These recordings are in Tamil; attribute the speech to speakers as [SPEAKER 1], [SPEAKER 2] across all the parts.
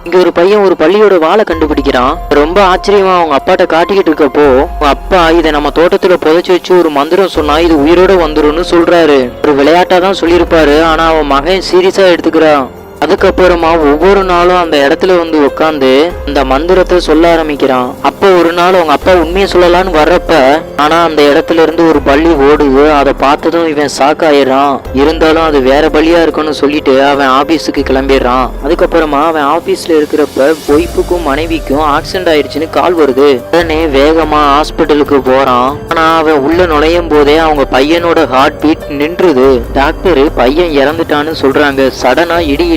[SPEAKER 1] இங்க ஒரு பையன் ஒரு பள்ளியோட வாழை கண்டுபிடிக்கிறான். ரொம்ப ஆச்சரியமா அவங்க அப்பாட்ட காட்டிக்கிட்டு இருக்கப்போ அப்பா இதை நம்ம தோட்டத்துல புதைச்சு வச்சு ஒரு மந்திரம் சொன்னா இது உயிரோட வந்துரும்னு சொல்றாரு. ஒரு விளையாட்டா தான் சொல்லியிருப்பாரு, ஆனா அவன் மகன் சீரியஸா எடுத்துக்கிறான். அதுக்கப்புறமா ஒவ்வொரு நாளும் அந்த இடத்துல வந்து உட்காந்து அந்த மந்திரத்தை சொல்ல ஆரம்பிக்கிறான். அப்போ ஒரு நாள் அவங்க அப்பா உண்மையை சொல்லலான்னு வர்றப்ப ஆனா அந்த இடத்துல இருந்து ஒரு பள்ளி ஓடுது. அதை பார்த்ததும் இவன் ஷாக் ஆயிடுறான். இருந்தாலும் அது வேற பள்ளியா இருக்குன்னு சொல்லிட்டு அவன் ஆபீஸுக்கு கிளம்பிடுறான். அதுக்கப்புறமா அவன் ஆபீஸ்ல இருக்கிறப்ப ஒய்ஃபுக்கும் மனைவிக்கும் ஆக்சிடென்ட் ஆயிடுச்சுன்னு கால் வருது. உடனே வேகமா ஹாஸ்பிட்டலுக்கு போறான். ஆனா அவன் உள்ள நுழையும் போதே அவங்க பையனோட ஹார்ட் பீட் நின்றுது. டாக்டர் பையன் இறந்துட்டான்னு சொல்றாங்க. சடனா இடி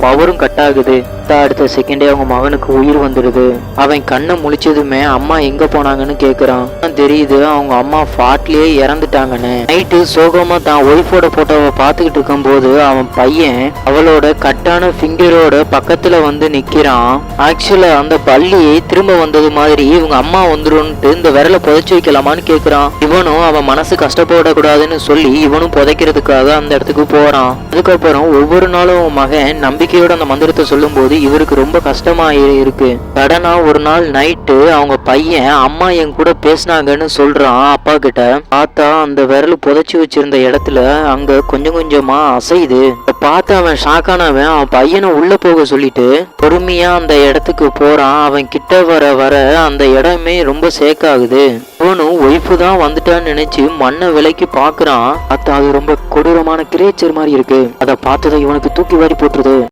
[SPEAKER 1] பவரும் கட் ஆகுது. அடுத்த செகண்டே அவங்க மகனுக்கு உயிர் வந்துடுது. அவன் கண்ணை முழிச்சதுமே அம்மா எங்க போனாங்கன்னு கேக்குறான். தெரியுது அவங்க அம்மா ஃபாட்லயே இறந்துட்டாங்கன்னு. நைட்டு சோகமா தான் ஒய்ஃபோட போட்டோவை பார்த்துக்கிட்டு இருக்கும் போது அவன் பையன் அவளோட கட்டான ஃபிங்கரோட பக்கத்துல வந்து நிக்கிறான். ஆக்சுவலா அந்த பள்ளியை திரும்ப வந்தது மாதிரி இவங்க அம்மா வந்துருன்ட்டு இந்த விரலை புதைச்சு வைக்கலாமான்னு கேக்குறான். இவனும் அவன் மனசு கஷ்டப்படக்கூடாதுன்னு சொல்லி இவனும் புதைக்கிறதுக்காக அந்த இடத்துக்கு போறான். அதுக்கப்புறம் ஒவ்வொரு நாளும் மகன் நம்பிக்கையோட அந்த மந்திரத்தை சொல்லும் போது இவருக்கு ரொம்ப கஷ்டமா இருக்கு. சடனா ஒரு நாள் நைட்டு அவங்க பையன் அம்மா என் கூட பேசினாங்கன்னு சொல்றான் அப்பா கிட்ட. பார்த்தா அந்த விரல் புதைச்சி வச்சிருந்த இடத்துல அங்க கொஞ்சம் கொஞ்சமா அசையுது. பார்த்து அவன் ஷாக்கானவன் அவன் பையனை உள்ள போக சொல்லிட்டு பொறுமையா அந்த இடத்துக்கு போறான். அவன் கிட்ட வர வர அந்த இடமே ரொம்ப சேக் ஆகுது. அவனும் ஒய்ஃபு தான் வந்துட்டான்னு நினைச்சு மண்ணை விலைக்கு பாக்குறான். பார்த்தா அது ரொம்ப கொடூரமான கிரேச்சர் மாதிரி இருக்கு. அதை பார்த்ததை இவனுக்கு தூக்கி வாரி போட்டுருது.